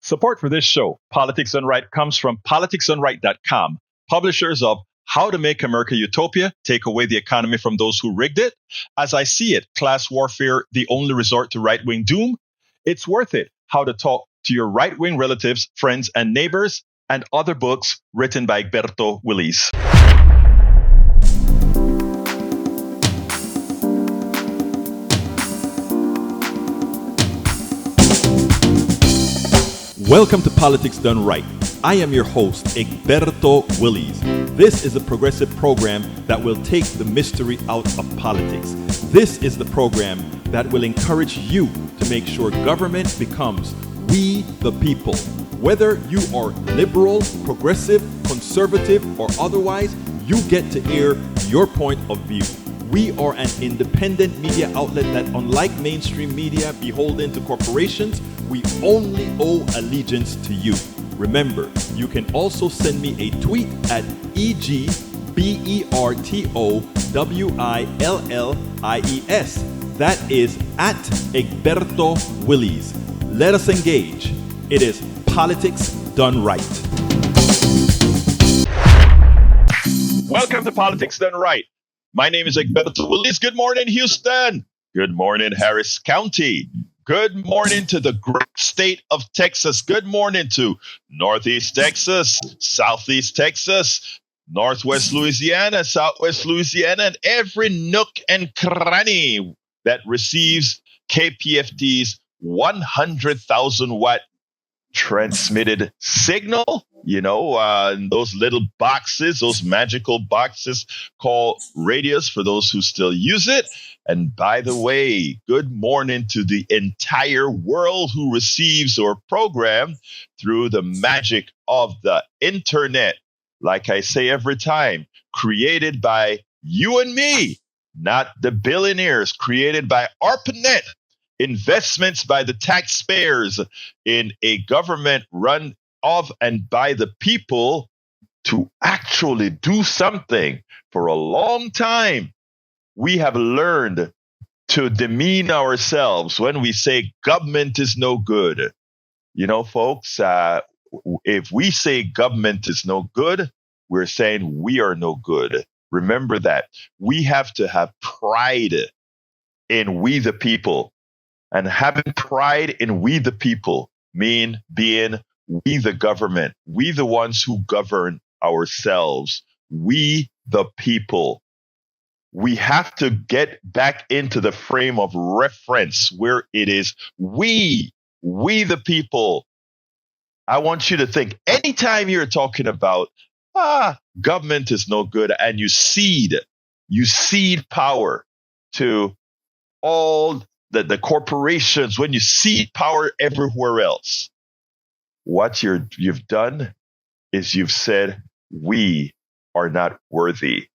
Support for this show, Politics Done Right, comes from politicsdoneright.com, publishers of How to Make America Utopia, Take Away the Economy from Those Who Rigged It, As I See It, Class Warfare, The Only Resort to Right-Wing Doom, It's Worth It, How to Talk to Your Right-Wing Relatives, Friends, and Neighbors, and other books written by Egberto, Willies. Welcome to Politics Done Right. I am your host, Egberto Willies. This is a progressive program that will take the mystery out of politics. This is the program that will encourage you to make sure government becomes we the people. Whether you are liberal, progressive, conservative, or otherwise, you get to air your point of view. We are an independent media outlet that, unlike mainstream media beholden to corporations, we only owe allegiance to you. Remember, you can also send me a tweet at EGBERTOWILLIES. That is at Egberto Willies. Let us engage. It is Politics Done Right. Welcome to Politics Done Right. My name is Egberto Willies. Good morning, Houston. Good morning, Harris County. Good morning to the great state of Texas. Good morning to Northeast Texas, Southeast Texas, Northwest Louisiana, Southwest Louisiana, and every nook and cranny that receives KPFT's 100,000 watt transmitted signal. You know, those little boxes, those magical boxes called radios for those who still use it. And by the way, good morning to the entire world who receives our program through the magic of the internet. Like I say every time, created by you and me, not the billionaires, created by ARPANET, investments by the taxpayers in a government run of and by the people to actually do something. For a long time, we have learned to demean ourselves when we say government is no good. You know, folks, if we say government is no good, we're saying we are no good. Remember that. We have to have pride in we the people. And having pride in we the people mean being we the government, we the ones who govern ourselves, we the people. We have to get back into the frame of reference where it is we the people. I want you to think anytime you're talking about, government is no good, and you cede power to all the corporations, when you cede power everywhere else, what you've done is you've said we are not worthy.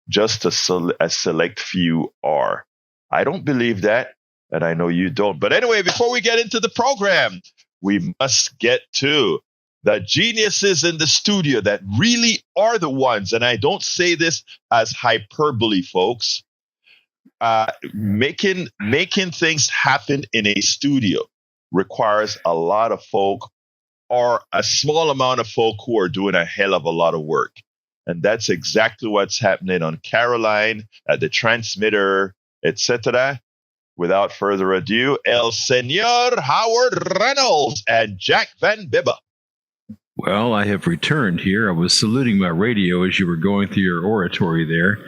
Just a select few are. I don't believe that, and I know you don't. But anyway, before we get into the program, we must get to the geniuses in the studio that really are the ones, and I don't say this as hyperbole, folks. Making things happen in a studio requires a lot of folk, or a small amount of folk who are doing a hell of a lot of work. And that's exactly what's happening on Caroline, at the transmitter, etc. Without further ado, El Señor Howard Reynolds and Jack Van Bibba. Well, I have returned here. I was saluting my radio as you were going through your oratory there.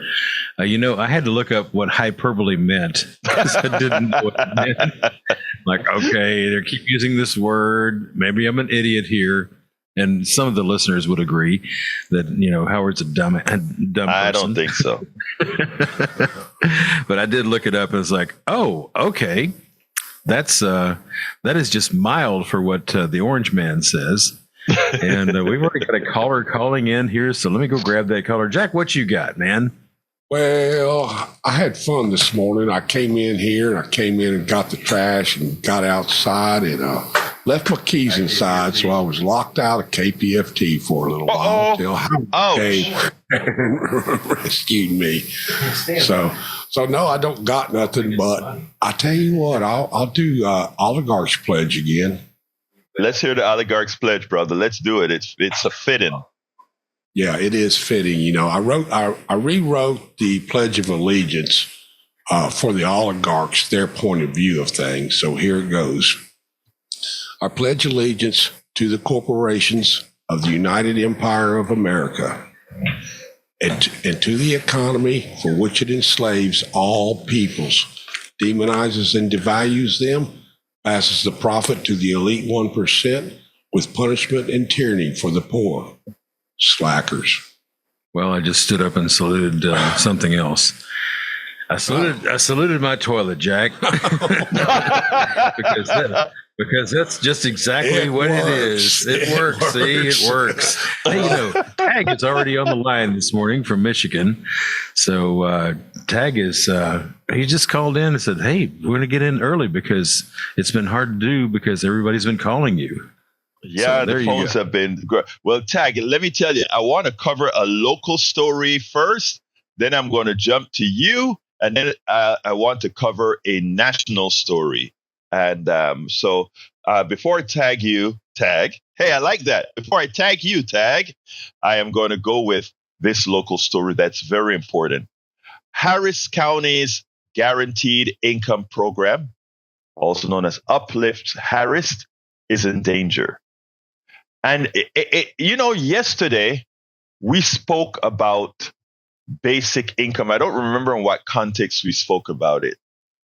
I had to look up what hyperbole meant because I didn't know what it meant. Like, okay, they keep using this word. Maybe I'm an idiot here. And some of the listeners would agree that, Howard's a dumb person. I don't think so. But I did look it up and it's like, oh, okay. That is just mild for what the Orange Man says. And we've already got a caller calling in here, so let me go grab that caller. Jack, what you got, man? Well, I had fun this morning. I came in here, and I came in and got the trash and got outside and left my keys inside, so I was locked out of KPFT for a little while until Howard came and rescued me. So no, I don't got nothing, but I tell you what, I'll do oligarch's pledge again. Let's hear the oligarch's pledge, brother. Let's do it. It's a fitting. Yeah, it is fitting. You know, I rewrote the Pledge of Allegiance for the oligarchs, their point of view of things. So here it goes. I pledge allegiance to the corporations of the United Empire of America and to the economy for which it enslaves all peoples, demonizes and devalues them, passes the profit to the elite 1% with punishment and tyranny for the poor. Slackers. Well, I just stood up and saluted something else. I saluted my toilet, Jack, because that's just exactly what it is. It works. See, it works. Hey, you know, Tag is already on the line this morning from Michigan. So Tag is he just called in and said, "Hey, we're going to get in early because it's been hard to do because everybody's been calling you." Yeah, the phones have been great. Well, Tag, let me tell you, I want to cover a local story first. Then I'm going to jump to you. And then I want to cover a national story. And so before I tag you, Tag, hey, I like that. Before I tag you, Tag, I am going to go with this local story that's very important. Harris County's Guaranteed Income Program, also known as Uplift Harris, is in danger. And, yesterday we spoke about basic income. I don't remember in what context we spoke about it.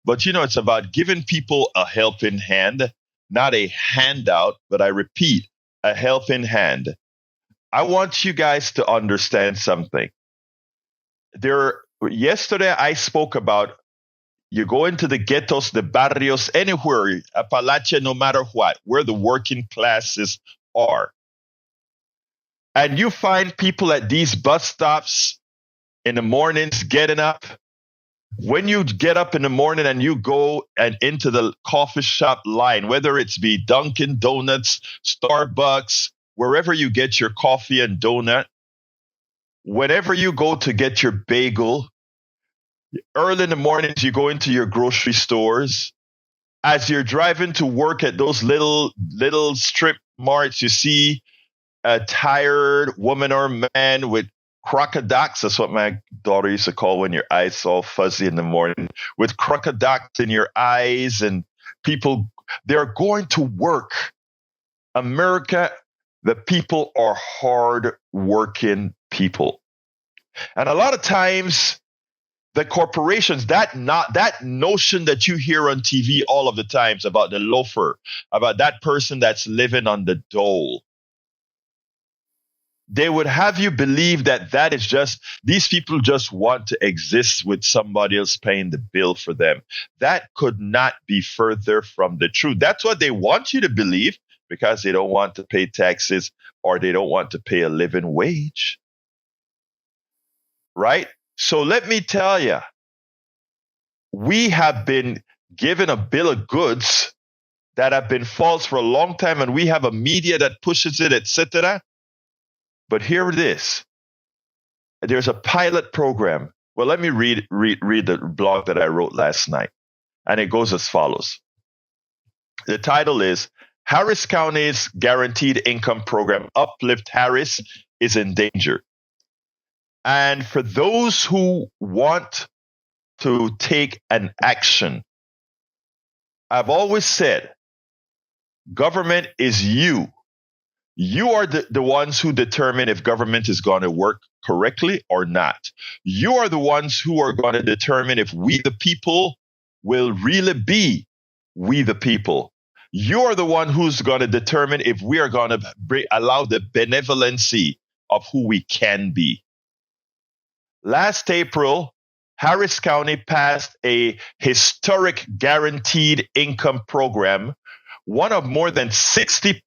But, it's about giving people a helping hand, not a handout, but I repeat, a helping hand. I want you guys to understand something. Yesterday, I spoke about you go into the ghettos, the barrios, anywhere, Appalachia, no matter what, where the working classes are. And you find people at these bus stops in the mornings getting up. When you get up in the morning and you go and into the coffee shop line, whether it's be Dunkin' Donuts, Starbucks, wherever you get your coffee and donut, whenever you go to get your bagel, early in the mornings you go into your grocery stores. As you're driving to work at those little strip marts, you see a tired woman or man with crocodiles. That's what my daughter used to call when your eyes all fuzzy in the morning, with crocodiles in your eyes, and people, they're going to work. America, the people are hard working people. And a lot of times the corporations, that notion that you hear on TV all of the times about the loafer, about that person that's living on the dole, they would have you believe that is just, these people just want to exist with somebody else paying the bill for them. That could not be further from the truth. That's what they want you to believe because they don't want to pay taxes or they don't want to pay a living wage. Right? So let me tell you, we have been given a bill of goods that have been false for a long time, and we have a media that pushes it, etc. But here it is. There's a pilot program. Well, let me read the blog that I wrote last night. And it goes as follows. The title is Harris County's Guaranteed Income Program, Uplift Harris, is in danger. And for those who want to take an action, I've always said, government is you. You are the ones who determine if government is going to work correctly or not. You are the ones who are going to determine if we the people will really be we the people. You are the one who's going to determine if we are going to allow the benevolency of who we can be. Last April, Harris County passed a historic guaranteed income program, one of more than 60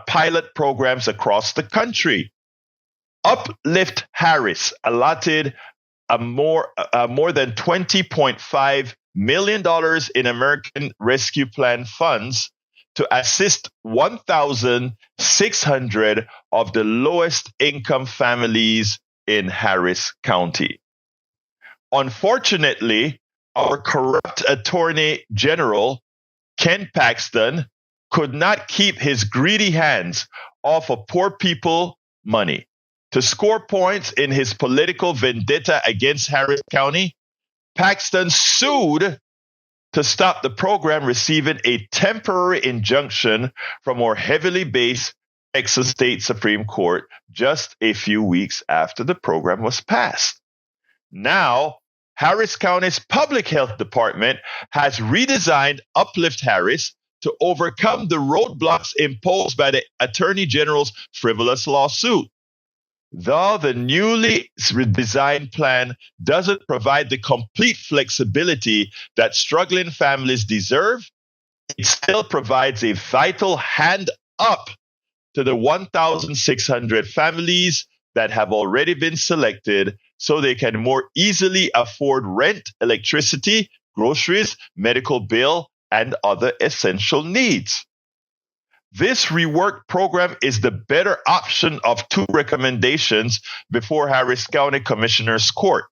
pilot programs across the country. Uplift Harris allotted more than $20.5 million in American Rescue Plan funds to assist 1,600 of the lowest income families in Harris County. Unfortunately, our corrupt Attorney General, Ken Paxton, could not keep his greedy hands off of poor people money. To score points in his political vendetta against Harris County, Paxton sued to stop the program receiving a temporary injunction from our heavily based Texas State Supreme Court just a few weeks after the program was passed. Now, Harris County's public health department has redesigned Uplift Harris to overcome the roadblocks imposed by the Attorney General's frivolous lawsuit. Though the newly designed plan doesn't provide the complete flexibility that struggling families deserve, it still provides a vital hand up to the 1,600 families that have already been selected so they can more easily afford rent, electricity, groceries, medical bill, and other essential needs. This reworked program is the better option of two recommendations before Harris County Commissioner's Court.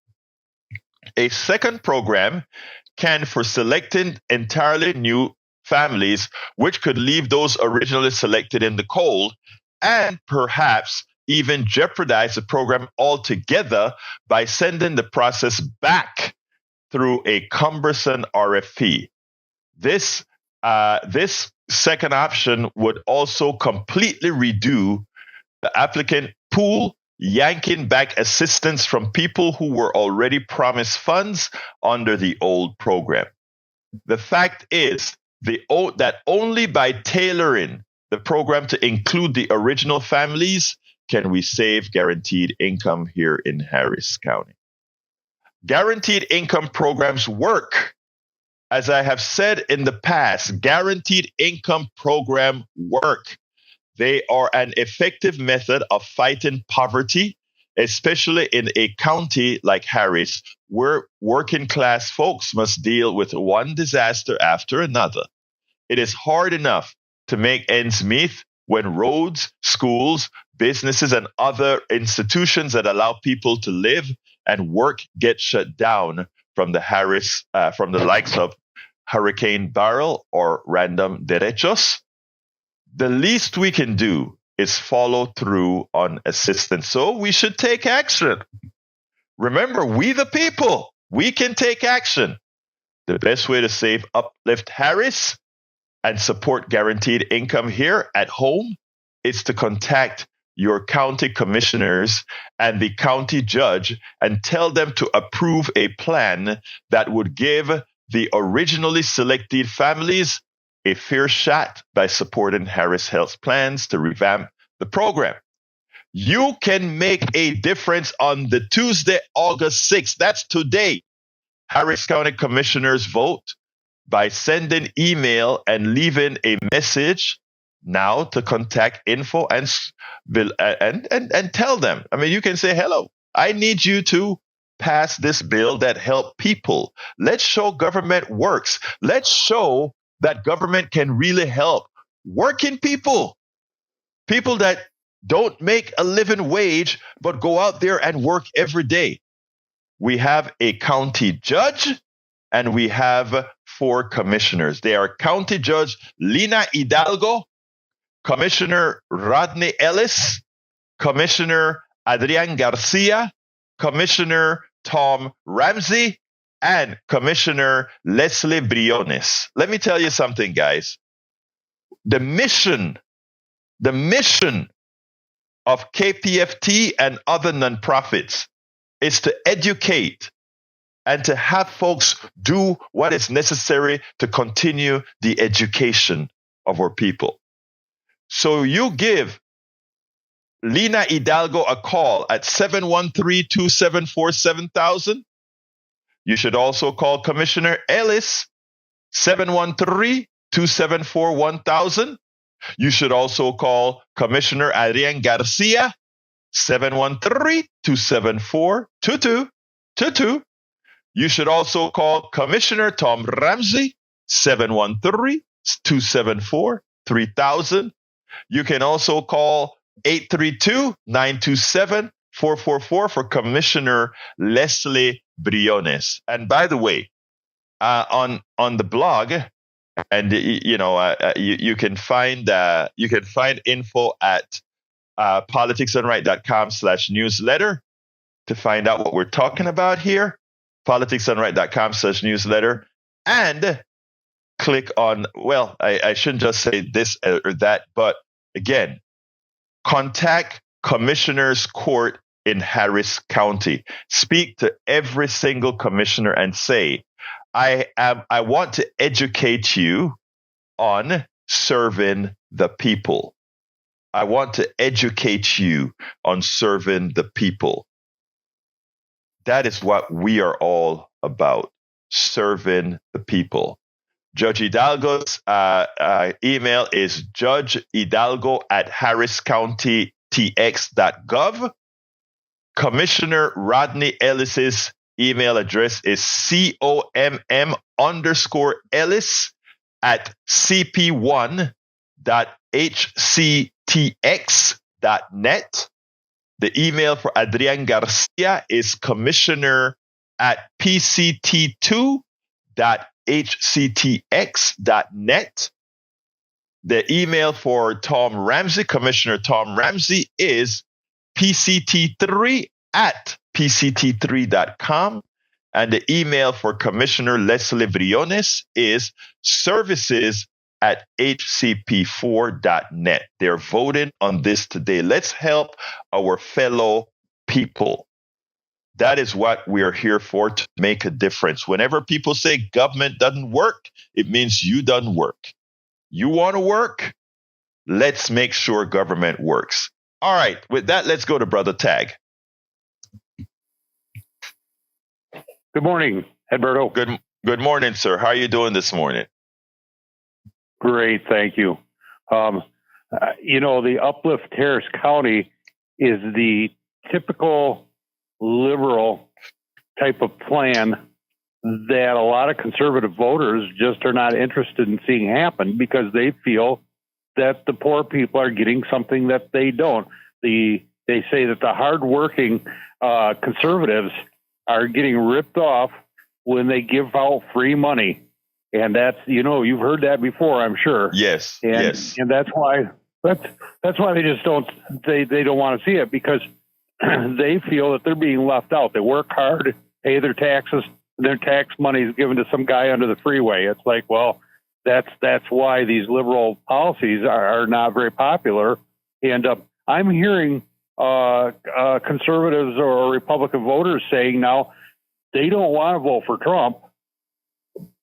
A second program can for selecting entirely new families, which could leave those originally selected in the cold and perhaps even jeopardize the program altogether by sending the process back through a cumbersome RFP. This second option would also completely redo the applicant pool, yanking back assistance from people who were already promised funds under the old program. The fact is that only by tailoring the program to include the original families can we save guaranteed income here in Harris County. Guaranteed income programs work. As I have said in the past, guaranteed income programs work. They are an effective method of fighting poverty, especially in a county like Harris, where working class folks must deal with one disaster after another. It is hard enough to make ends meet when roads, schools, businesses, and other institutions that allow people to live and work get shut down from the likes of Hurricane Beryl or random derechos. The least we can do is follow through on assistance. So we should take action. Remember, we the people, we can take action. The best way to save Uplift Harris and support guaranteed income here at home is to contact your county commissioners and the county judge and tell them to approve a plan that would give the originally selected families a fair shot by supporting Harris Health's plans to revamp the program. You can make a difference on the Tuesday, August 6th. That's today. Harris County Commissioners vote by sending email and leaving a message now to contact info and tell them. I mean, you can say, hello, I need you to pass this bill that help people. Let's show government works. Let's show that government can really help working people that don't make a living wage, but go out there and work every day. We have a county judge and we have 4 commissioners. They are County Judge Lina Hidalgo, Commissioner Rodney Ellis, Commissioner Adrian Garcia, Commissioner Tom Ramsey, and Commissioner Leslie Briones. Let me tell you something, guys. The mission of KPFT and other nonprofits is to educate and to have folks do what is necessary to continue the education of our people. So you give Lina Hidalgo a call at 713-274-7000. You should also call Commissioner Ellis, 713-274-1000. You should also call Commissioner Adrian Garcia, 713-274-2222. You should also call Commissioner Tom Ramsey, 713-274-3000. You can also call 832-927-444 for Commissioner Leslie Briones. And by the way, on the blog, And you can find info at politicsdoneright.com/newsletter to find out what we're talking about here. politicsdoneright.com/newsletter, and click on, well, I shouldn't just say this or that, but again, contact Commissioner's Court in Harris County. Speak to every single commissioner and say, I want to educate you on serving the people. I want to educate you on serving the people. That is what we are all about, serving the people. Judge Hidalgo's email is judgehidalgo@harriscountytx.gov. Commissioner Rodney Ellis's email address is COMM_Ellis@cp1.hctx.net. The email for Adrian Garcia is commissioner@pct2.hctx.net. The email for Tom Ramsey, Commissioner Tom Ramsey, is pct3@pct3.com. And the email for Commissioner Leslie Briones is services@hcp4.net. They're voting on this today. Let's help our fellow people. That is what we are here for, to make a difference. Whenever people say government doesn't work, it means you doesn't work. You want to work? Let's make sure government works. All right. With that, let's go to Brother Tag. Good morning, Egberto. Good morning, sir. How are you doing this morning? Great, thank you. The Uplift Harris County is the typical liberal type of plan that a lot of conservative voters just are not interested in seeing happen, because they feel that the poor people are getting something that they don't. They say that the hardworking conservatives are getting ripped off when they give out free money. And that's, you've heard that before, I'm sure. Yes. Yes. And that's why they just don't want to see it, because they feel that they're being left out. They work hard, pay their taxes, their tax money is given to some guy under the freeway. It's like, well, that's why these liberal policies are not very popular. And I'm hearing conservatives or Republican voters saying now they don't want to vote for Trump,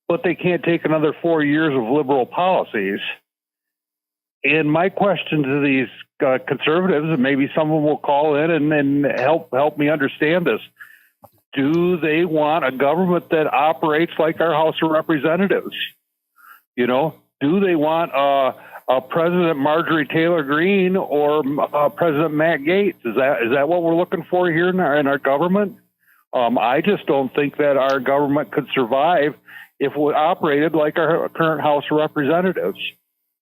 but they can't take another 4 years of liberal policies. And my question to these conservatives, and maybe someone will call in and help me understand this: do they want a government that operates like our House of Representatives? Do they want President Marjorie Taylor Greene or President Matt Gaetz? Is that what we're looking for here in our government? I just don't think that our government could survive if we operated like our current House of Representatives.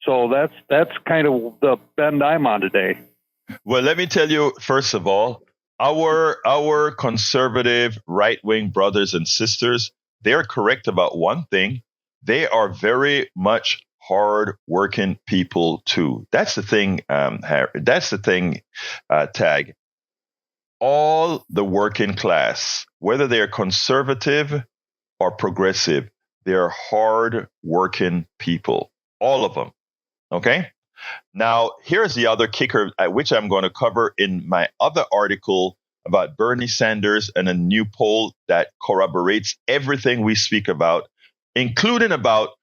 So that's kind of the bend I'm on today. Well, let me tell you, first of all, our conservative right-wing brothers and sisters, they're correct about one thing. They are very much hard-working people too. That's the thing, Tag. All the working class, whether they're conservative or progressive, they're hard-working people. All of them. Okay? Now, here's the other kicker, which I'm going to cover in my other article about Bernie Sanders and a new poll that corroborates everything we speak about, including about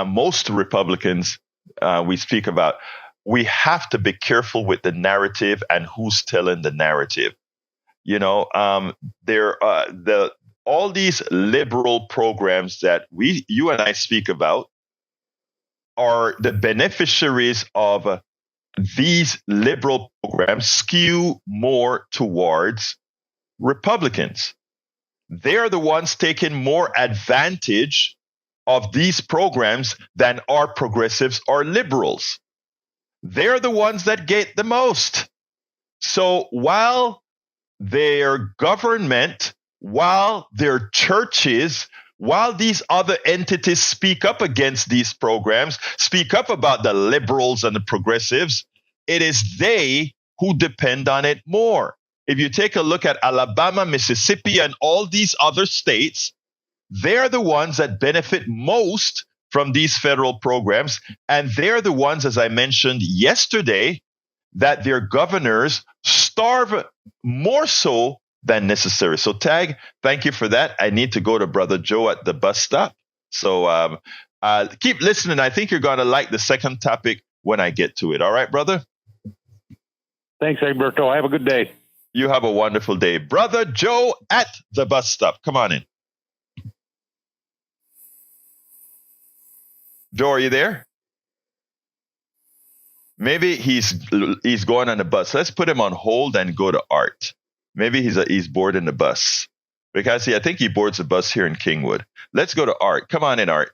most Republicans we speak about. We have to be careful with the narrative and who's telling the narrative. All these liberal programs that you and I speak about are the beneficiaries of these liberal programs skew more towards Republicans. They're the ones taking more advantage of these programs than our progressives or liberals. They're the ones that get the most. So while their government, while their churches, while these other entities speak up against these programs, speak up about the liberals and the progressives, it is they who depend on it more. If you take a look at Alabama, Mississippi, and all these other states, they're the ones that benefit most from these federal programs. And they're the ones, as I mentioned yesterday, that their governors starve more so than necessary. So, Tag, thank you for that. I need to go to Brother Joe at the bus stop. So keep listening. I think you're going to like the second topic when I get to it. All right, brother? Thanks, Egberto. Have a good day. You have a wonderful day. Brother Joe at the bus stop. Come on in. Joe, are you there? Maybe he's going on the bus. Let's put him on hold and go to Art. Maybe he's boarding the bus. Because I think he boards the bus here in Kingwood. Let's go to Art. Come on in, Art.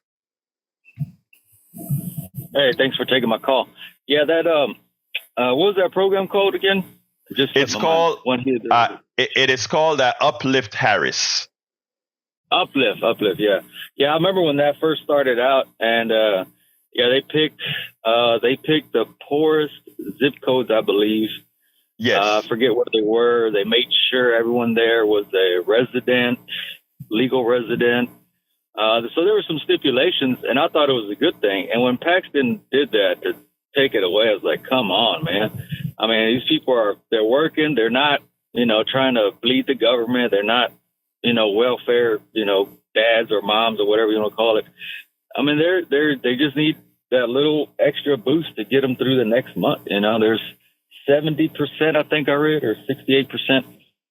Hey, thanks for taking my call. Yeah, that what was that program called again? It's called it is called Uplift Harris. Uplift, yeah. Yeah, I remember when that first started out, and they picked the poorest zip codes, I believe. Yes. I forget what they were. They made sure everyone there was a legal resident. So there were some stipulations, and I thought it was a good thing. And when Paxton did that to take it away, I was like, come on, man. I mean, these people they're working. They're not, trying to bleed the government. They're not, welfare, dads or moms or whatever you want to call it. I mean, they just need that little extra boost to get them through the next month. There's 70%, I think I read, or 68%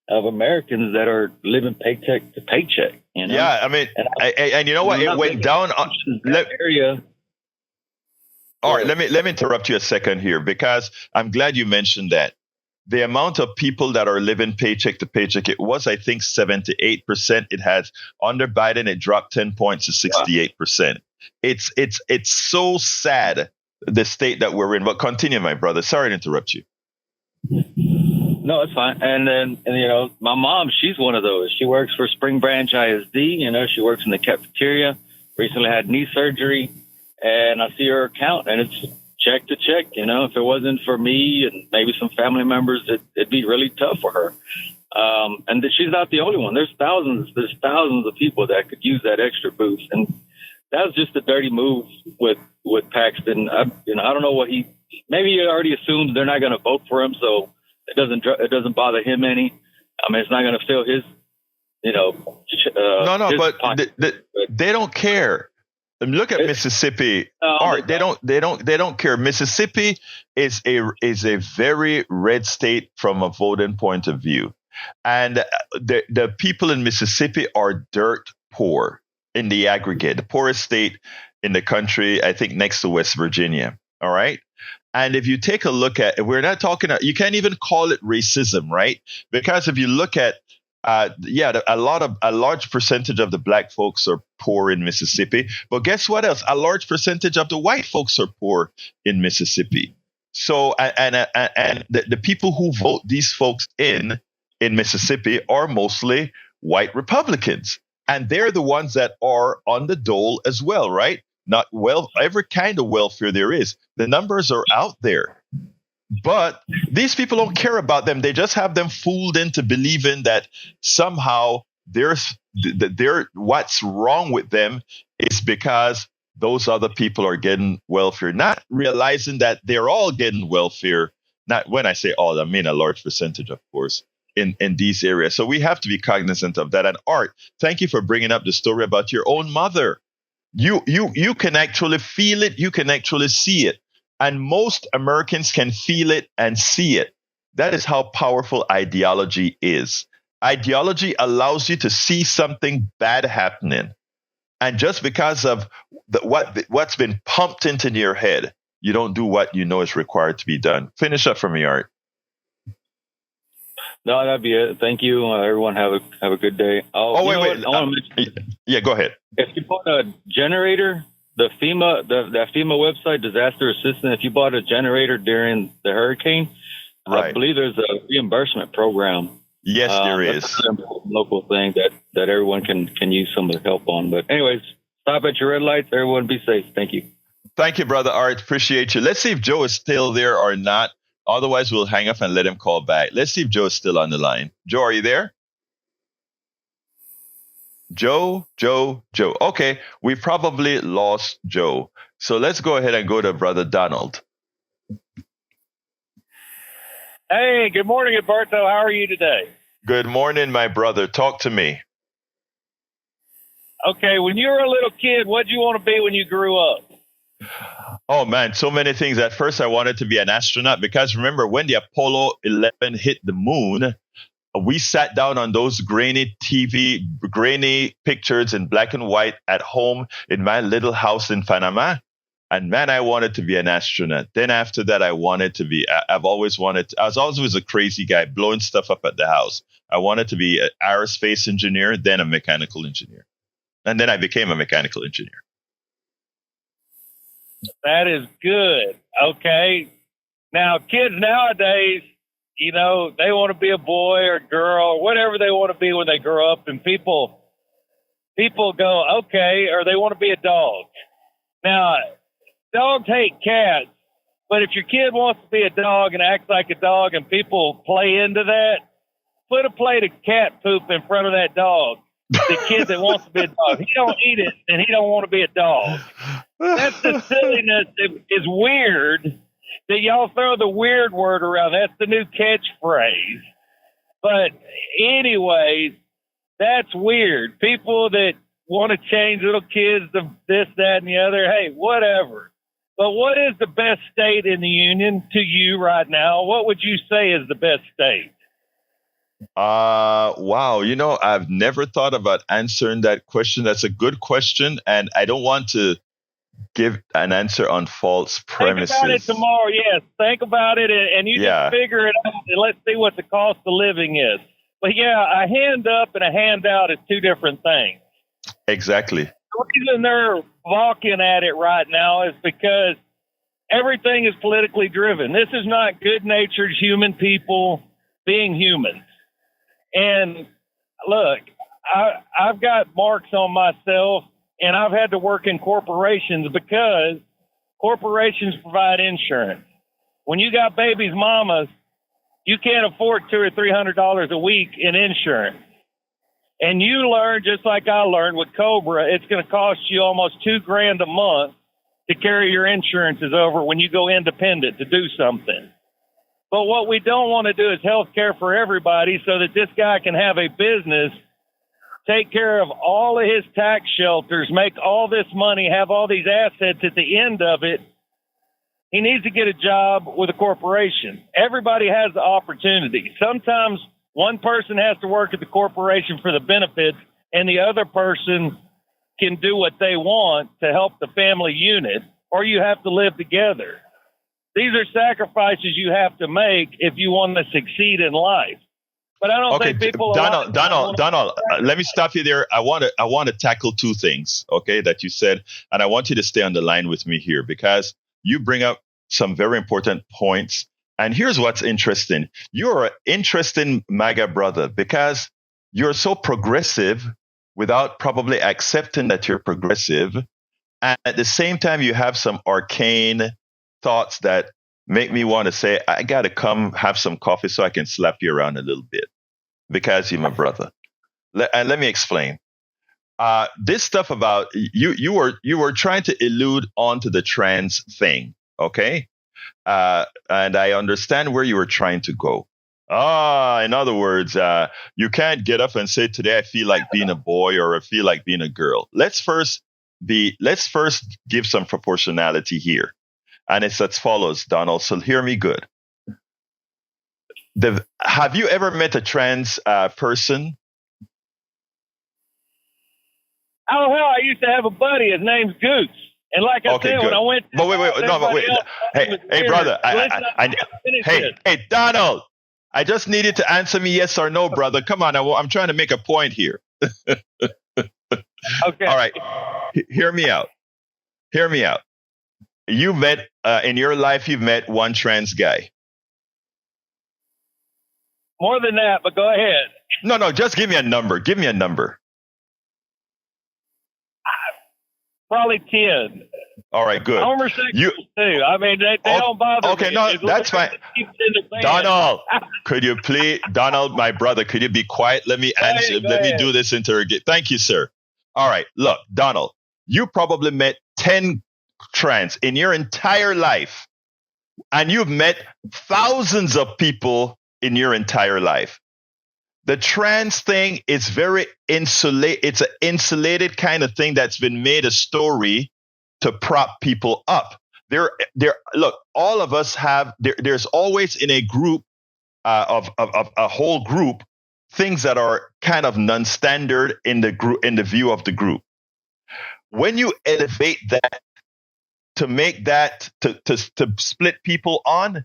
of Americans that are living paycheck to paycheck. Yeah, I mean, and you know what? It went down. Area. All right, let me interrupt you a second here, because I'm glad you mentioned that. The amount of people that are living paycheck to paycheck, it was, I think, 78%. It has, under Biden, it dropped 10 points to 68%. Wow. It's so sad, the state that we're in. But continue, my brother. Sorry to interrupt you. No, it's fine. And my mom, she's one of those. She works for Spring Branch ISD. She works in the cafeteria. Recently had knee surgery, and I see her account, and it's check to check. If it wasn't for me and maybe some family members, it'd be really tough for her. And she's not the only one. There's thousands of people that could use that extra boost. And that was just a dirty move with Paxton. I don't know what maybe he already assumes they're not going to vote for him, so it doesn't bother him any. I mean, it's not going to fill his, they don't care. Look at Mississippi. Art, they don't care. Mississippi is a very red state from a voting point of view, and the people in Mississippi are dirt poor in the aggregate. The poorest state in the country, I think, next to West Virginia. All right. And if you take a look at, we're not talking, you can't even call it racism, right? Because if you look at, a large percentage of the black folks are poor in Mississippi. But guess what else? A large percentage of the white folks are poor in Mississippi. So, and the people who vote these folks in Mississippi are mostly white Republicans. And they're the ones that are on the dole as well, right? Not every kind of welfare there is. The numbers are out there. But these people don't care about them. They just have them fooled into believing that somehow what's wrong with them is because those other people are getting welfare, not realizing that they're all getting welfare. Not when I say all, I mean a large percentage, of course, in these areas. So we have to be cognizant of that. And Art, thank you for bringing up the story about your own mother. You can actually feel it. You can actually see it. And most Americans can feel it and see it. That is how powerful ideology is. Ideology allows you to see something bad happening. And just because of what's been pumped into your head, you don't do what you know is required to be done. Finish up for me, Art. No, that'd be it. Thank you. Everyone have a good day. Wait. Yeah, go ahead. If you bought a generator, the FEMA website, disaster assistance, if you bought a generator during the hurricane, right. I believe there's a reimbursement program. Yes, there is. That's a local thing that that everyone can use some of the help on. But anyways, stop at your red lights. Everyone be safe. Thank you. Thank you, Brother Art. Appreciate you. Let's see if Joe is still there or not. Otherwise, we'll hang up and let him call back. Let's see if Joe is still on the line. Joe, are you there? Joe. Okay, we probably lost Joe. So let's go ahead and go to Brother Donald. Hey, good morning, Egberto. How are you today? Good morning, my brother. Talk to me. Okay, when you were a little kid, what'd you want to be when you grew up? Oh, man, so many things. At first, I wanted to be an astronaut because remember when the Apollo 11 hit the moon, we sat down on those grainy pictures in black and white at home in my little house in Panama. And man, I wanted to be an astronaut. Then after that, I was always a crazy guy blowing stuff up at the house. I wanted to be an aerospace engineer, then a mechanical engineer. And then I became a mechanical engineer. That is good. Okay. Now, kids nowadays, you know, they want to be a boy or girl, whatever they want to be when they grow up. And people go, okay, or they want to be a dog. Now, dogs hate cats, but if your kid wants to be a dog and acts like a dog and people play into that, put a plate of cat poop in front of that dog. The kid that wants to be a dog, he don't eat it and he don't want to be a dog. That's the silliness. It is weird that y'all throw the weird word around. That's the new catchphrase. But anyways, that's weird. People that want to change little kids to this, that, and the other, hey, whatever. But what is the best state in the union to you right now? What would you say is the best state? Wow. You know, I've never thought about answering that question. That's a good question. And I don't want to give an answer on false premises. Think about it tomorrow. Yes. Think about it and you just figure it out and let's see what the cost of living is. But yeah, a hand up and a handout is two different things. Exactly. The reason they're balking at it right now is because everything is politically driven. This is not good-natured human people being humans. And look, I've got marks on myself, and I've had to work in corporations because corporations provide insurance. When you got babies' mamas, you can't afford $200 or $300 a week in insurance. And you learn, just like I learned with Cobra, it's going to cost you almost $2,000 a month to carry your insurances over when you go independent to do something. But what we don't want to do is health care for everybody so that this guy can have a business, take care of all of his tax shelters, make all this money, have all these assets at the end of it. He needs to get a job with a corporation. Everybody has the opportunity. Sometimes one person has to work at the corporation for the benefits, and the other person can do what they want to help the family unit, or you have to live together. These are sacrifices you have to make if you want to succeed in life. But I don't think people. Donald, let me stop you there. I want to tackle two things, okay, that you said, and I want you to stay on the line with me here because you bring up some very important points. And here's what's interesting. You're an interesting MAGA brother because you're so progressive without probably accepting that you're progressive. And at the same time, you have some arcane thoughts that make me want to say, I got to come have some coffee so I can slap you around a little bit because you're my brother. And let me explain. This stuff about you were trying to allude onto the trans thing. Okay. And I understand where you were trying to go. In other words, you can't get up and say, today I feel like being a boy or I feel like being a girl. Let's first give some proportionality here. And it's as follows, Donald. So hear me good. Have you ever met a trans person? Oh, hell, I used to have a buddy. His name's Goose. And like I said, when I went to... But wait. Hey, brother. Hey, Donald. I just needed to answer me yes or no, brother. Come on. I'm trying to make a point here. Okay. All right. Hear me out. You met, in your life, you've met one trans guy. More than that, but go ahead. No, just give me a number. probably 10. All right, good. Homosexuals too. I mean, they don't bother me. Okay, no, that's fine. Donald, could you please, Donald, my brother, could you be quiet? Let me answer. Let me do this interrogate. Thank you, sir. All right, look, Donald, you probably met 10 trans in your entire life, and you've met thousands of people in your entire life. The trans thing is very insulated. It's an insulated kind of thing that's been made a story to prop people up. Look, all of us have, there's always in a group of a whole group, things that are kind of non-standard in the group, in the view of the group. When you elevate that to make that, to split people on,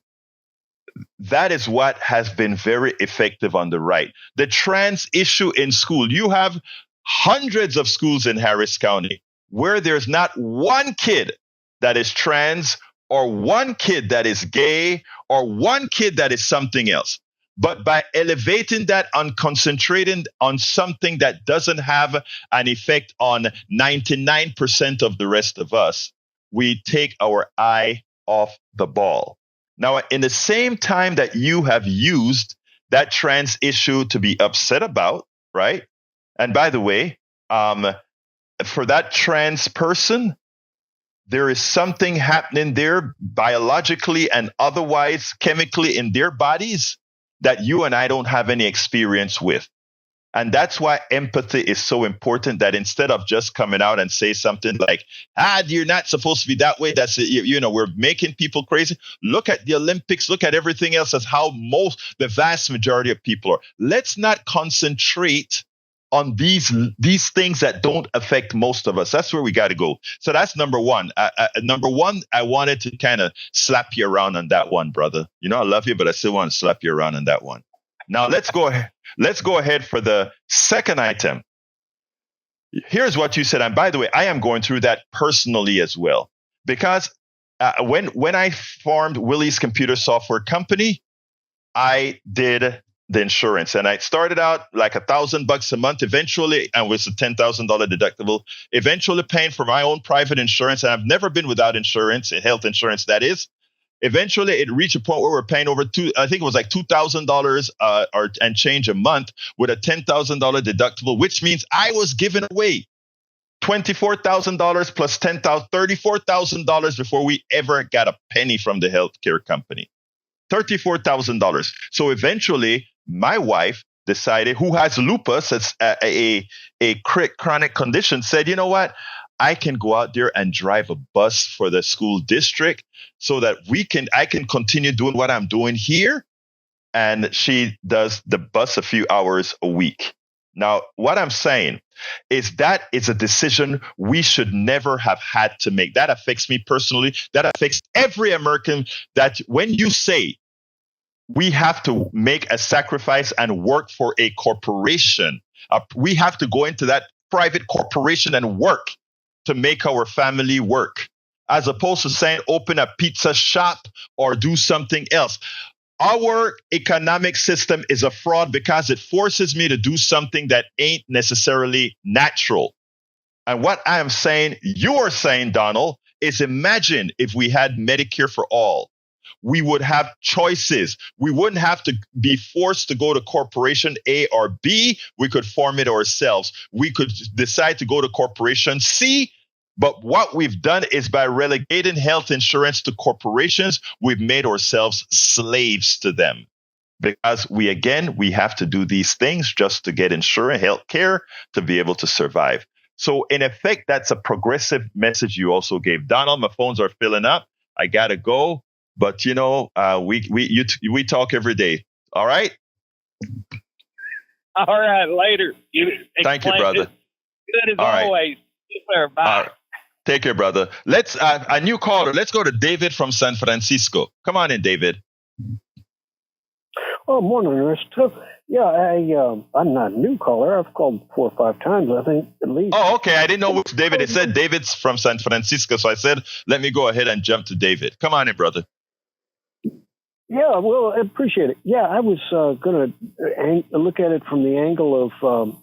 that is what has been very effective on the right. The trans issue in school, you have hundreds of schools in Harris County where there's not one kid that is trans or one kid that is gay or one kid that is something else. But by elevating that and concentrating on something that doesn't have an effect on 99% of the rest of us, we take our eye off the ball. Now, in the same time that you have used that trans issue to be upset about, right? And by the way, for that trans person, there is something happening there biologically and otherwise chemically in their bodies that you and I don't have any experience with. And that's why empathy is so important, that instead of just coming out and say something like, you're not supposed to be that way. That's it. We're making people crazy. Look at the Olympics. Look at everything else as how the vast majority of people are. Let's not concentrate on these things that don't affect most of us. That's where we got to go. So that's number one. Number one, I wanted to kind of slap you around on that one, brother. I love you, but I still want to slap you around on that one. Now let's go ahead. Let's go ahead for the second item. Here's what you said. And by the way, I am going through that personally as well, because when I formed Willies Computer Software Company, I did the insurance, and I started out like $1,000 a month. Eventually, and with a $10,000 deductible, eventually paying for my own private insurance. And I've never been without insurance, health insurance, that is. Eventually, it reached a point where we're paying over I think it was like $2,000 and change a month with a $10,000 deductible, which means I was giving away $24,000 plus $34,000 before we ever got a penny from the healthcare company. $34,000. So eventually, my wife decided, who has lupus, it's a chronic condition, said, you know what? I can go out there and drive a bus for the school district so that I can continue doing what I'm doing here. And she does the bus a few hours a week. Now, what I'm saying is that is a decision we should never have had to make. That affects me personally. That affects every American, that when you say we have to make a sacrifice and work for a corporation, we have to go into that private corporation and work to make our family work, as opposed to saying open a pizza shop or do something else. Our economic system is a fraud because it forces me to do something that ain't necessarily natural. And what I am saying, you are saying, Donald, is imagine if we had Medicare for all. We would have choices. We wouldn't have to be forced to go to corporation A or B. We could form it ourselves. We could decide to go to corporation C. But what we've done is, by relegating health insurance to corporations, we've made ourselves slaves to them. Because we have to do these things just to get insurance, health care, to be able to survive. So in effect, that's a progressive message you also gave. Donald, my phones are filling up. I got to go. But, we talk every day. All right? All right, later. Thank you, brother. Good as all always. Right. Super, bye. Take care, brother. Let's a new caller. Let's go to David from San Francisco. Come on in, David. Oh, morning, Ernesto. Yeah, I'm not a new caller. I've called 4 or 5 times, I think, at least. Oh, okay. I didn't know which David. It said David's from San Francisco, so I said, let me go ahead and jump to David. Come on in, brother. Yeah, well, I appreciate it. Yeah, I was going to look at it from the angle of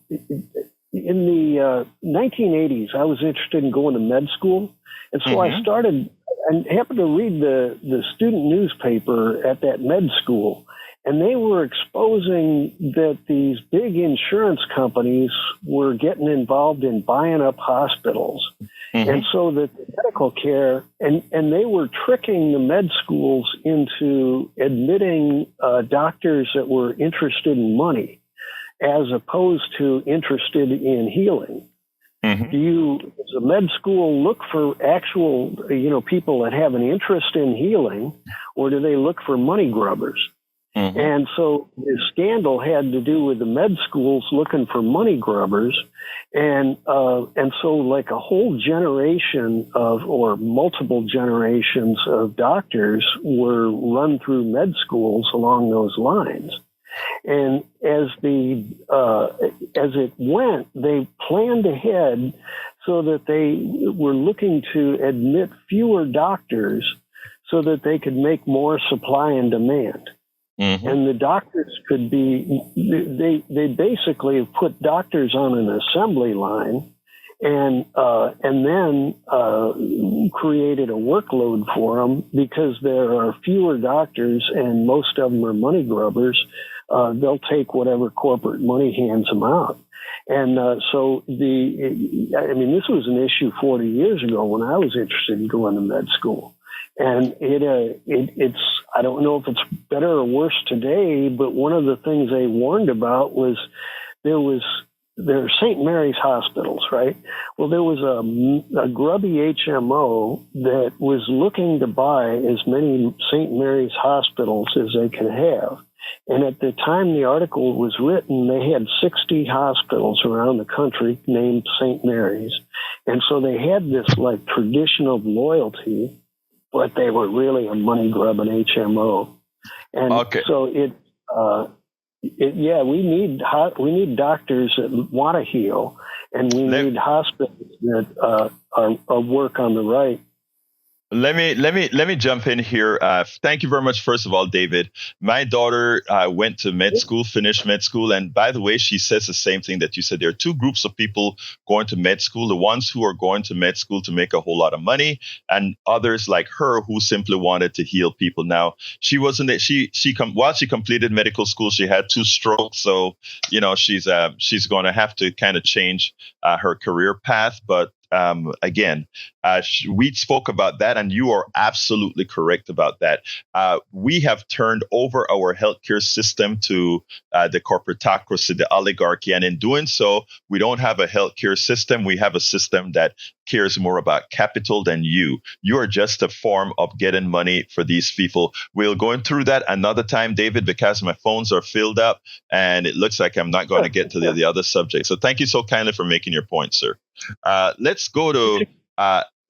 in the 1980s, I was interested in going to med school. And so I started and happened to read the student newspaper at that med school. And they were exposing that these big insurance companies were getting involved in buying up hospitals. And so that medical care, and they were tricking the med schools into admitting doctors that were interested in money as opposed to interested in healing. Do you, as a med school, look for actual, people that have an interest in healing, or do they look for money grubbers? And so the scandal had to do with the med schools looking for money grubbers. And so like a whole generation or multiple generations of doctors were run through med schools along those lines. And as it went, they planned ahead so that they were looking to admit fewer doctors so that they could make more supply and demand. And the doctors could be, they basically put doctors on an assembly line and then created a workload for them because there are fewer doctors and most of them are money grubbers. They'll take whatever corporate money hands them out. And so this was an issue 40 years ago when I was interested in going to med school. And it's, I don't know if it's better or worse today, but one of the things they warned about was there are St. Mary's hospitals, right? Well, there was a grubby HMO that was looking to buy as many St. Mary's hospitals as they could have. And at the time the article was written, they had 60 hospitals around the country named St. Mary's. And so they had this like tradition of loyalty, but they were really a money grubbing HMO. And so we need doctors that want to heal, and we need hospitals that are work on the right. Let me jump in here. Thank you very much. First of all, David, my daughter went to med school, finished med school. And by the way, she says the same thing that you said. There are two groups of people going to med school, the ones who are going to med school to make a whole lot of money, and others like her who simply wanted to heal people. Now, she wasn't, while she completed medical school, she had 2 strokes. So, she's going to have to kind of change her career path. But again, we spoke about that, and you are absolutely correct about that. We have turned over our healthcare system to the corporatocracy, the oligarchy, and in doing so, we don't have a healthcare system. We have a system that cares more about capital than you. You are just a form of getting money for these people. We'll go through that another time, David, because my phones are filled up, and it looks like I'm not going to get to the other subject. So thank you so kindly for making your point, sir. Let's go to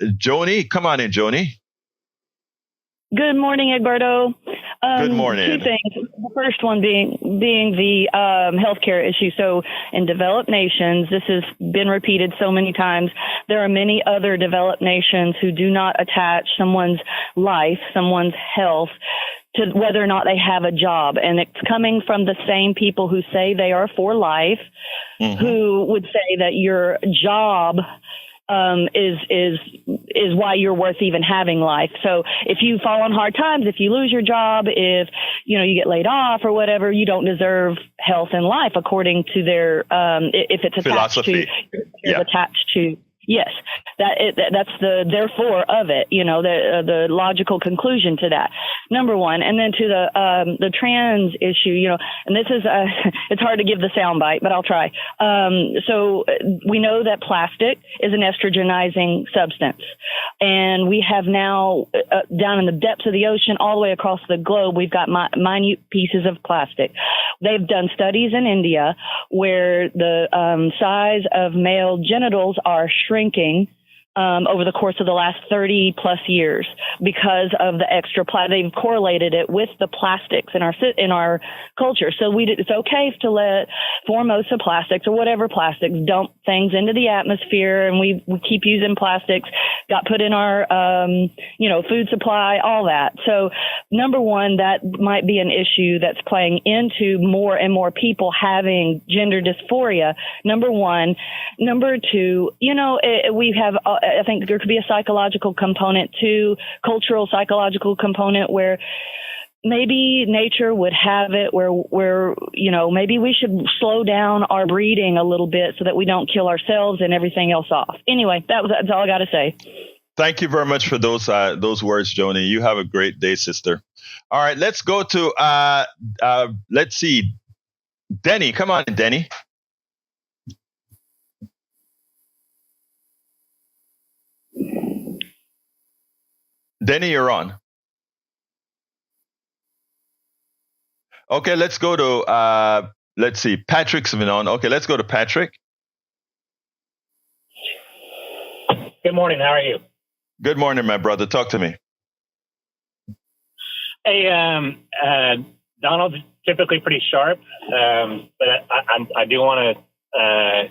Joni. Come on in, Joni. Good morning, Egberto. Good morning. 2 things. The first one being the healthcare issue. So in developed nations, this has been repeated so many times. There are many other developed nations who do not attach someone's life, someone's health, to whether or not they have a job. And it's coming from the same people who say they are for life, who would say that your job is why you're worth even having life. So if you fall on hard times, if you lose your job, if you get laid off or whatever, you don't deserve health and life according to their if it's attached philosophy. Attached to. Yes, that's the therefore of it, the logical conclusion to that. Number one. And then to the trans issue, and this is, it's hard to give the soundbite, but I'll try. So we know that plastic is an estrogenizing substance, and we have now down in the depths of the ocean, all the way across the globe, we've got minute pieces of plastic. They've done studies in India where the size of male genitals are shrinking over the course of the last 30 plus years because of the extra they've correlated it with the plastics in our culture. So it's okay to let Formosa plastics or whatever plastics dump things into the atmosphere, and we keep using plastics, got put in our, food supply, all that. So number one, that might be an issue that's playing into more and more people having gender dysphoria. Number one. Number two, we have, I think there could be a psychological component too, cultural psychological component where maybe nature would have it where maybe we should slow down our breeding a little bit so that we don't kill ourselves and everything else off. Anyway, that's all I got to say. Thank you very much for those words, Joni. You have a great day, sister. All right, let's go to let's see, Denny. Come on, Denny. Denny, you're on. Okay, let's go to, let's see, Patrick's been on. Okay, let's go to Patrick. Good morning. How are you? Good morning, my brother. Talk to me. Hey, Donald's typically pretty sharp, but I do want to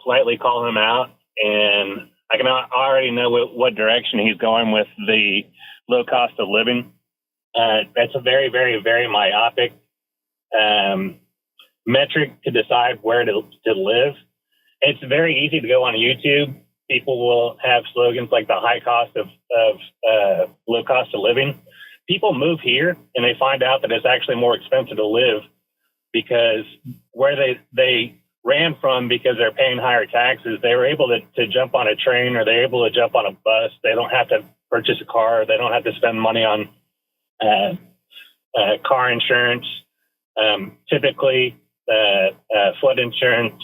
politely call him out, and I can already know what direction he's going with the low cost of living. That's a very, very, very myopic metric to decide where to live. It's very easy to go on YouTube. People will have slogans like the high cost of low cost of living. People move here and they find out that it's actually more expensive to live because where they ran from because they're paying higher taxes, they were able to jump on a train or they're able to jump on a bus. They don't have to purchase a car. They don't have to spend money on car insurance. Typically, flood insurance,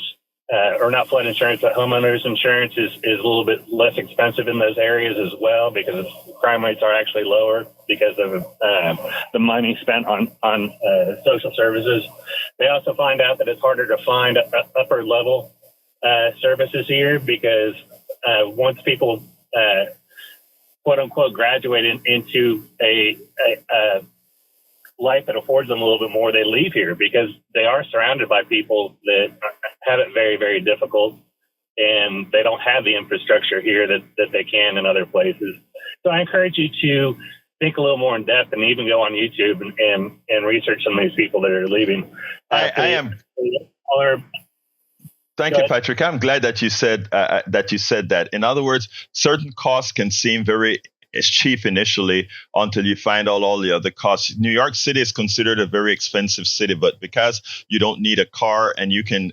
or not flood insurance, but homeowners insurance is a little bit less expensive in those areas as well because crime rates are actually lower because of the money spent on social services. They also find out that it's harder to find upper level services here because once people quote unquote graduate into a life that affords them a little bit more, they leave here because they are surrounded by people that have it very, very difficult, and they don't have the infrastructure here that they can in other places. So I encourage you to think a little more in depth and even go on YouTube and research some of these people that are leaving. I am. Thank you, Patrick. I'm glad that you said that. In other words, certain costs can seem very cheap initially until you find out all the other costs. New York City is considered a very expensive city, but because you don't need a car and you can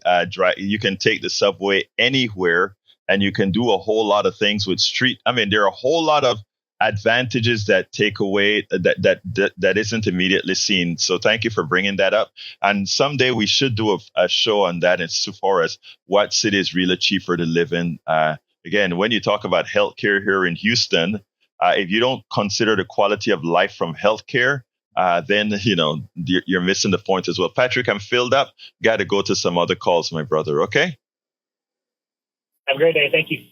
you can take the subway anywhere and you can do a whole lot of things with street. I mean, there are a whole lot of advantages that take away that isn't immediately seen. So thank you for bringing that up. And someday we should do a show on that as far as what city is really cheaper to live in. Again, when you talk about healthcare here in Houston, if you don't consider the quality of life from healthcare, then you're missing the point as well. Patrick, I'm filled up. Got to go to some other calls, my brother. Okay. Have a great day. Thank you.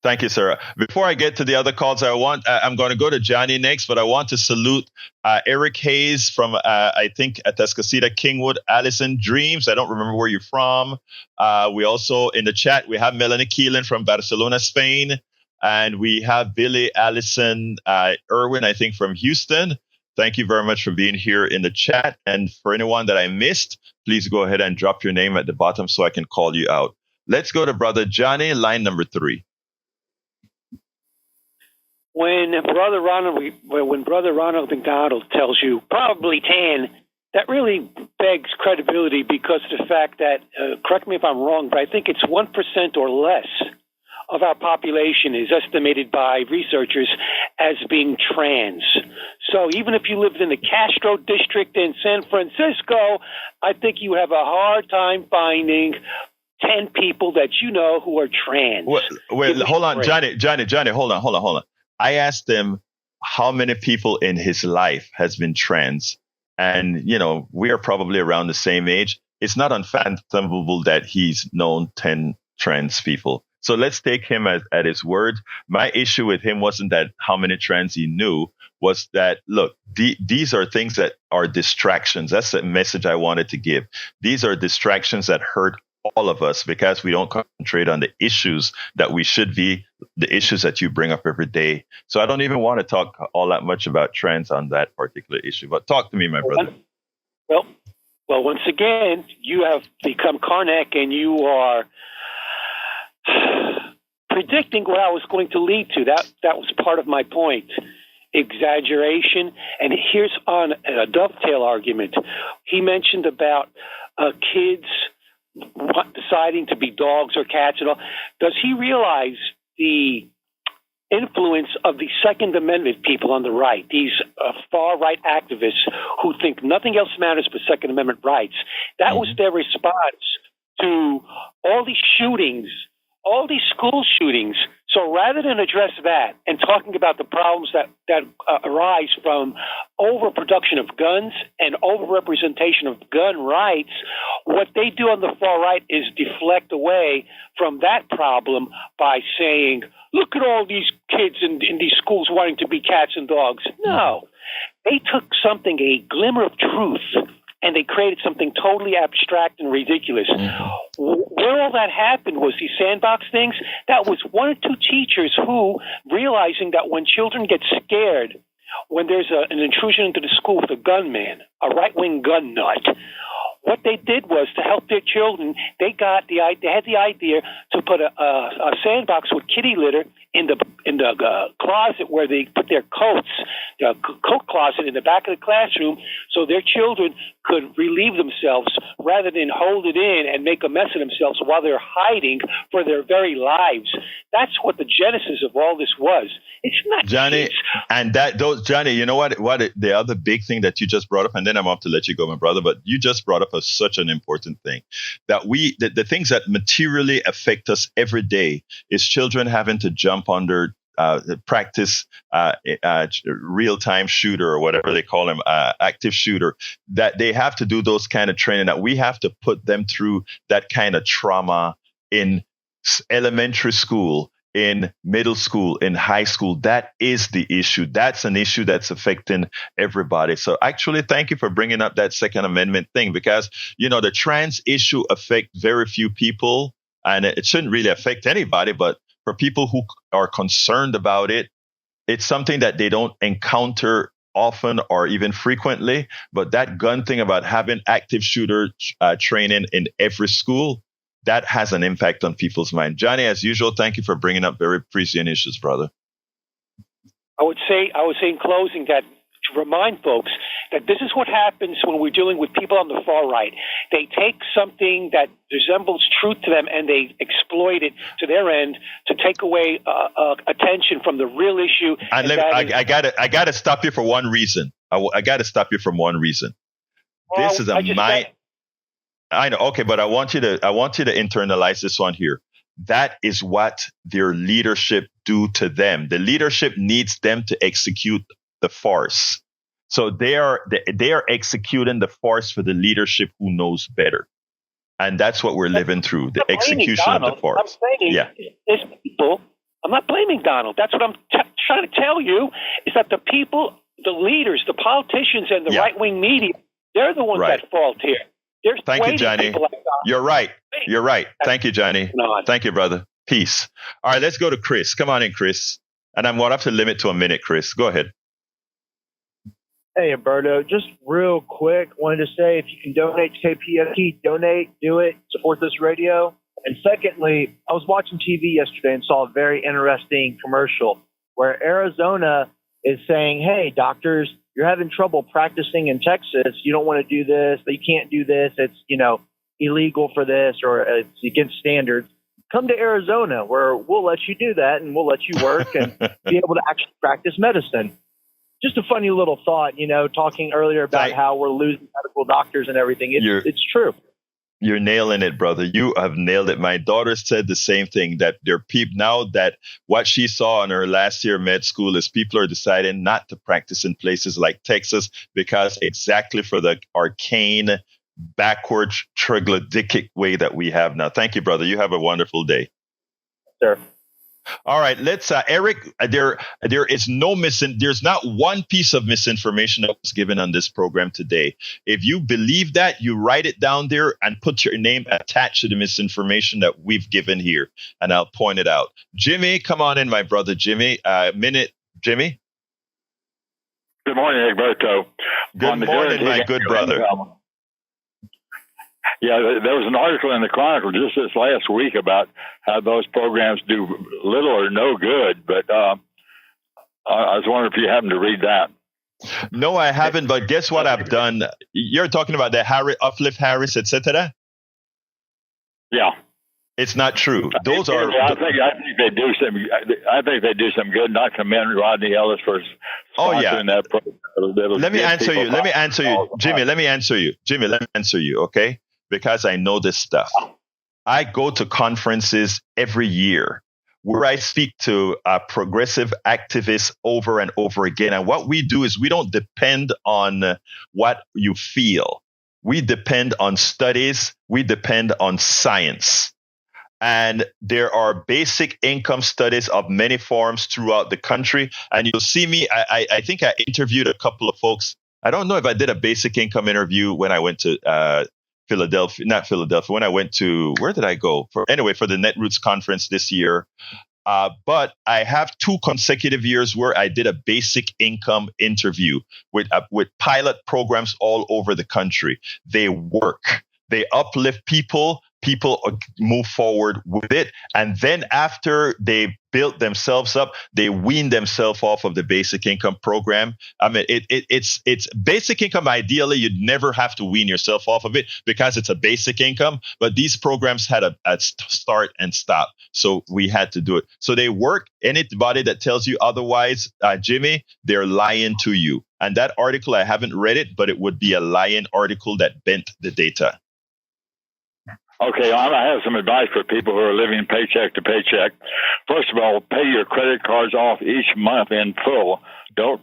Thank you, sir. Before I get to the other calls, I'm going to go to Johnny next, but I want to salute Eric Hayes from, I think, Atascocita, Kingwood, Allison Dreams. I don't remember where you're from. We also, in the chat, we have Melanie Keelan from Barcelona, Spain. And we have Billy, Allison, Irwin, I think, from Houston. Thank you very much for being here in the chat. And for anyone that I missed, please go ahead and drop your name at the bottom so I can call you out. Let's go to Brother Johnny, line number 3. When Brother Ronald McDonald tells you probably 10, that really begs credibility because of the fact that, correct me if I'm wrong, but I think it's 1% or less of our population is estimated by researchers as being trans. So even if you lived in the Castro district in San Francisco, I think you have a hard time finding 10 people that you know who are trans. Wait, hold on, Johnny, hold on. I asked him how many people in his life has been trans. And, we are probably around the same age. It's not unfathomable that he's known 10 trans people. So let's take him at his word. My issue with him wasn't that how many trans he knew, was that, look, these are things that are distractions. That's the message I wanted to give. These are distractions that hurt all of us because we don't concentrate on the issues that we should be, the issues that you bring up every day. So I don't even want to talk all that much about trends on that particular issue. But talk to me, my brother. Well, once again, you have become Karnak, and you are predicting what I was going to lead to. That was part of my point. Exaggeration. And here's on a dovetail argument. He mentioned about kids deciding to be dogs or cats and all. Does he realize the influence of the Second Amendment people on the right, these far right activists who think nothing else matters but Second Amendment rights? That was their response to all these shootings, all these school shootings. So rather than address that and talking about the problems that arise from overproduction of guns and overrepresentation of gun rights, what they do on the far right is deflect away from that problem by saying, look at all these kids in these schools wanting to be cats and dogs. No, they took something, a glimmer of truth, and they created something totally abstract and ridiculous. Where all that happened was these sandbox things. That was one or two teachers who, realizing that when children get scared, when there's an intrusion into the school with a gunman, a right-wing gun nut, what they did was to help their children. They had the idea to put a sandbox with kitty litter in the closet where they put their coats, the coat closet in the back of the classroom, so their children could relieve themselves rather than hold it in and make a mess of themselves while they're hiding for their very lives. That's what the genesis of all this was. It's not Johnny, kids. and Johnny, you know what the other big thing that you just brought up, and then I'm off to let you go, my brother, but you just brought up such an important thing that the things that materially affect us every day is children having to jump under practice real-time shooter or whatever they call them, active shooter, that they have to do those kind of training, that we have to put them through that kind of trauma in elementary school, in middle school, in high school. That is the issue. That's an issue that's affecting everybody. So actually, thank you for bringing up that Second Amendment thing, because, the trans issue affects very few people, and it shouldn't really affect anybody. But for people who are concerned about it, it's something that they don't encounter often or even frequently. But that gun thing about having active shooter training in every school, that has an impact on people's mind. Johnny, as usual, thank you for bringing up very prescient issues, brother. I would say in closing that to remind folks that this is what happens when we're dealing with people on the far right. They take something that resembles truth to them and they exploit it to their end to take away attention from the real issue. And I gotta stop you for one reason. I gotta stop you from one reason. This is I know. Okay, but I want you to internalize this one here. That is what their leadership do to them. The leadership needs them to execute the farce. So they are executing the farce for the leadership who knows better. And that's what we're living through, the execution of the farce. I'm not blaming Donald. That's what I'm trying to tell you, is that the people, the leaders, the politicians and the right-wing media, they're the ones at fault here. Thank you, Johnny. Like You're right. Thank you, Johnny. Thank you, brother. Peace. All right, let's go to Chris. Come on in, Chris. And I'm going to have to limit to a minute, Chris. Go ahead. Hey, Egberto. Just real quick, wanted to say if you can donate to KPFT, donate, do it, support this radio. And secondly, I was watching TV yesterday and saw a very interesting commercial where Arizona is saying, hey, doctors, you're having trouble practicing in Texas. You don't want to do this. You can't do this. It's, illegal for this, or it's against standards. Come to Arizona where we'll let you do that and we'll let you work and be able to actually practice medicine. Just a funny little thought, talking earlier about how we're losing medical doctors and everything. It's true. You're nailing it, brother. You have nailed it. My daughter said the same thing, that there are people now that what she saw in her last year med school is people are deciding not to practice in places like Texas because exactly for the arcane, backward, troglodytic way that we have now. Thank you, brother. You have a wonderful day. Sir. All right, let's Eric. There is there's not one piece of misinformation that was given on this program today. If you believe that, you write it down there and put your name attached to the misinformation that we've given here, and I'll point it out. Jimmy, come on in, my brother. Jimmy, Jimmy. Good morning, Egberto. Good morning, my good brother. Yeah, there was an article in the Chronicle just this last week about how those programs do little or no good. But I was wondering if you happened to read that. No, I haven't. But guess what I've done? You're talking about the Uplift Harris, etc. Yeah, it's not true. Those are. I think they do some. I think they do some good. Not commend Rodney Ellis for sponsoring that program. Let me answer you, Jimmy. Let me answer you. Okay. Because I know this stuff. I go to conferences every year where I speak to progressive activists over and over again. And what we do is we don't depend on what you feel. We depend on studies. We depend on science. And there are basic income studies of many forms throughout the country. And you'll see me, I think I interviewed a couple of folks. I don't know if I did a basic income interview when I went to not Philadelphia. When I went to, where did I go? For the Netroots conference this year. But I have 2 consecutive years where I did a basic income interview with pilot programs all over the country. They work. They uplift people. People move forward with it. And then after they built themselves up, they wean themselves off of the basic income program. I mean, it's basic income. Ideally, you'd never have to wean yourself off of it because it's a basic income. But these programs had a start and stop. So we had to do it. So they work. Anybody that tells you otherwise, Jimmy, they're lying to you. And that article, I haven't read it, but it would be a lying article that bent the data. Okay, I have some advice for people who are living paycheck to paycheck. First of all, pay your credit cards off each month in full. Don't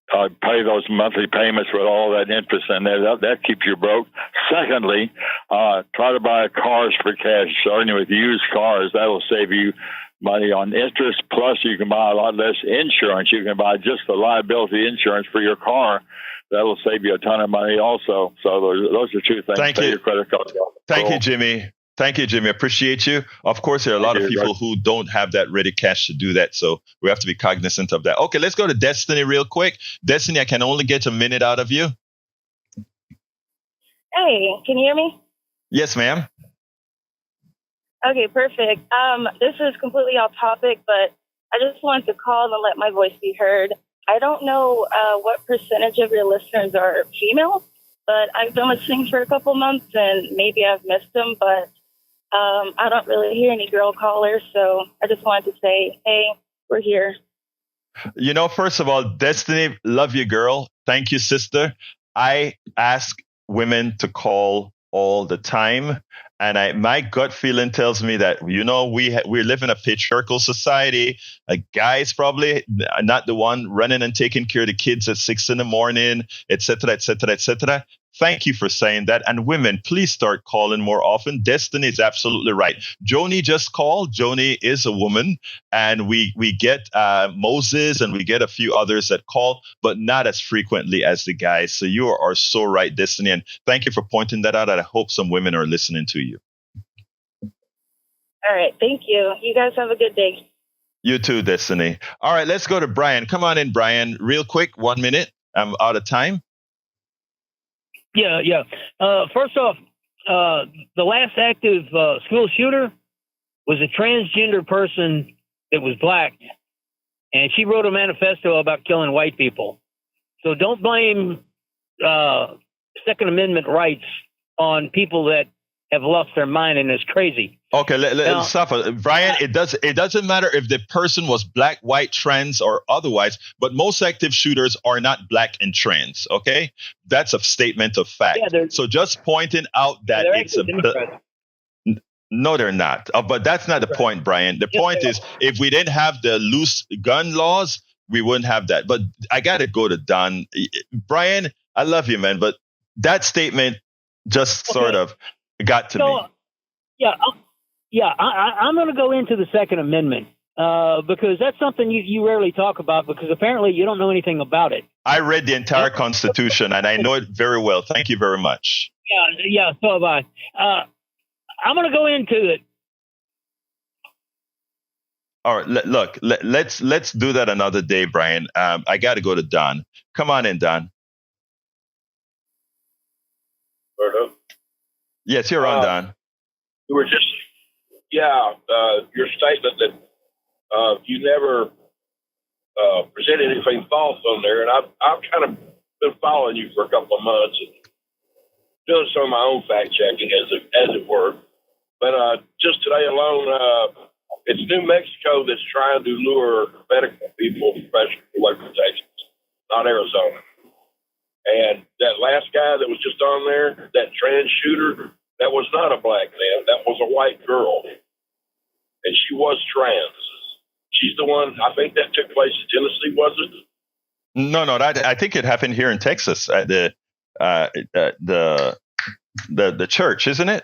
pay those monthly payments with all that interest in there. That keeps you broke. Secondly, try to buy cars for cash, starting with used cars. That'll save you money on interest. Plus, you can buy a lot less insurance. You can buy just the liability insurance for your car. That'll save you a ton of money also. So those are 2 things. Thank you. Your credit card. Thank you, Jimmy. Thank you, Jimmy. Appreciate you. Of course, there are a lot of people who don't have that ready cash to do that. So we have to be cognizant of that. Okay, let's go to Destiny real quick. Destiny, I can only get a minute out of you. Hey, can you hear me? Yes, ma'am. Okay, perfect. This is completely off topic, but I just wanted to call and let my voice be heard. I don't know what percentage of your listeners are female, but I've been listening for a couple months and maybe I've missed them, but I don't really hear any girl callers. So I just wanted to say, hey, we're here. First of all, Destiny, love you, girl. Thank you, sister. I ask women to call all the time. And my gut feeling tells me that, we live in a patriarchal society. A guy's probably not the one running and taking care of the kids at 6 a.m, et cetera, et cetera, et cetera. Thank you for saying that. And women, please start calling more often. Destiny is absolutely right. Joni just called. Joni is a woman. And we get Moses and we get a few others that call, but not as frequently as the guys. So you are so right, Destiny. And thank you for pointing that out. And I hope some women are listening to you. All right. Thank you. You guys have a good day. You too, Destiny. All right. Let's go to Brian. Come on in, Brian. Real quick. 1 minute. I'm out of time. Yeah. First off, the last active school shooter was a transgender person that was black, and she wrote a manifesto about killing white people. So don't blame Second Amendment rights on people that have lost their mind and is crazy. Okay, let's stop. Brian, it doesn't matter if the person was black, white, trans, or otherwise, but most active shooters are not black and trans, okay? That's a statement of fact. Yeah, so just pointing out that it's no, they're not. But that's not the point, Brian. The point is, if we didn't have the loose gun laws, we wouldn't have that. But I got to go to Don. Brian, I love you, man, but that statement just sort of got to me. Yeah, I'm going to go into the Second Amendment. because that's something you rarely talk about because apparently you don't know anything about it. I read the entire Constitution and I know it very well. Thank you very much. Yeah, so have I. I'm going to go into it. All right, look, let's do that another day, Brian. I got to go to Don. Come on in, Don. Berto? Yes, you're on, Don. You were just, your statement that you never presented anything false on there, and I've kind of been following you for a couple of months and doing some of my own fact checking as it were. But just today alone, it's New Mexico that's trying to lure medical people from local Texas, not Arizona. And that last guy that was just on there, that trans shooter, that was not a black man. That was a white girl. And she was trans. She's the one, I think that took place in Tennessee, was it? No, I think it happened here in Texas at the church, isn't it?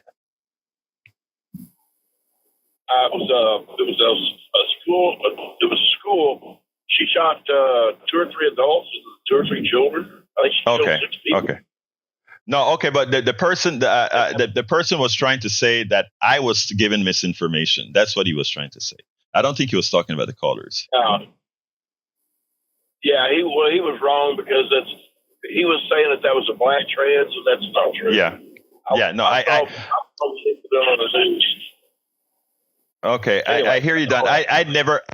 It was a school. It was a school. She shot 2 or 3 adults and 2 or 3 children. I think she killed 6 people. Okay. No, okay, but the person was trying to say that I was given misinformation. That's what he was trying to say. I don't think he was talking about the callers. Yeah, he was wrong because he was saying that was a black trans, and that's not true. Okay, anyway, I hear you, Don. I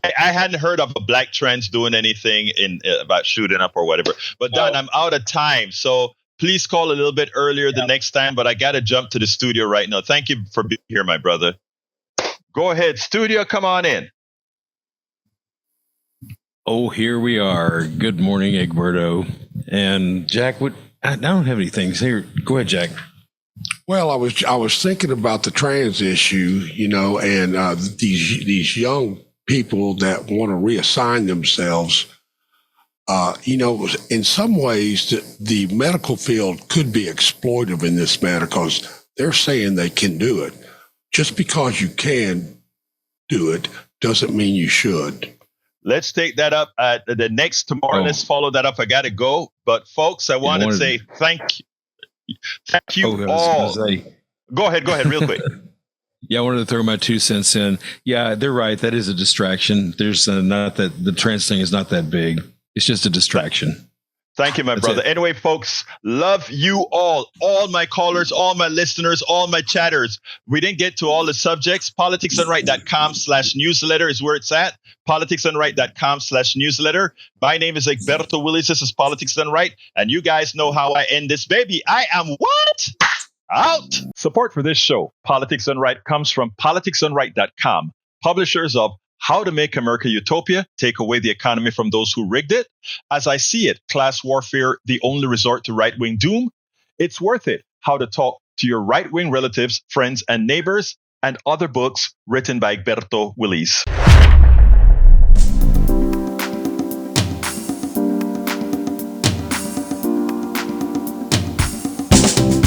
hadn't heard of a black trans doing anything about shooting up or whatever. But Don, I'm out of time, so please call a little bit earlier the next time. But I got to jump to the studio right now. Thank you for being here, my brother. Go ahead, studio. Come on in. Oh, here we are. Good morning, Egberto. And Jack, I don't have anything. Here, go ahead, Jack. Well, I was thinking about the trans issue, and these young people that want to reassign themselves. In some ways, the medical field could be exploitive in this matter because they're saying they can do it. Just because you can do it doesn't mean you should. Let's take that up the next tomorrow. Let's follow that up. I got to go. But folks, I want to say thank you all. Go ahead real quick. Yeah, I wanted to throw my 2 cents in. Yeah, they're right. That is a distraction. There's not that the trans thing is not that big. It's just a distraction. Thank you, my brother. Anyway, folks, love you all my callers, all my listeners, all my chatters. We didn't get to all the subjects. politicsandright.com/newsletter is where it's at. politicsandright.com/newsletter. My name is Egberto Willies. This is Politics Done Right. And you guys know how I end this baby. I am what? Out. Support for this show, Politics Done Right, comes from politicsandright.com, publishers of How to Make America Utopia, Take Away the Economy from Those Who Rigged It. As I See It, Class Warfare, The Only Resort to Right-Wing Doom. It's Worth It, How to Talk to Your Right-Wing Relatives, Friends, and Neighbors, and other books written by Egberto Willies.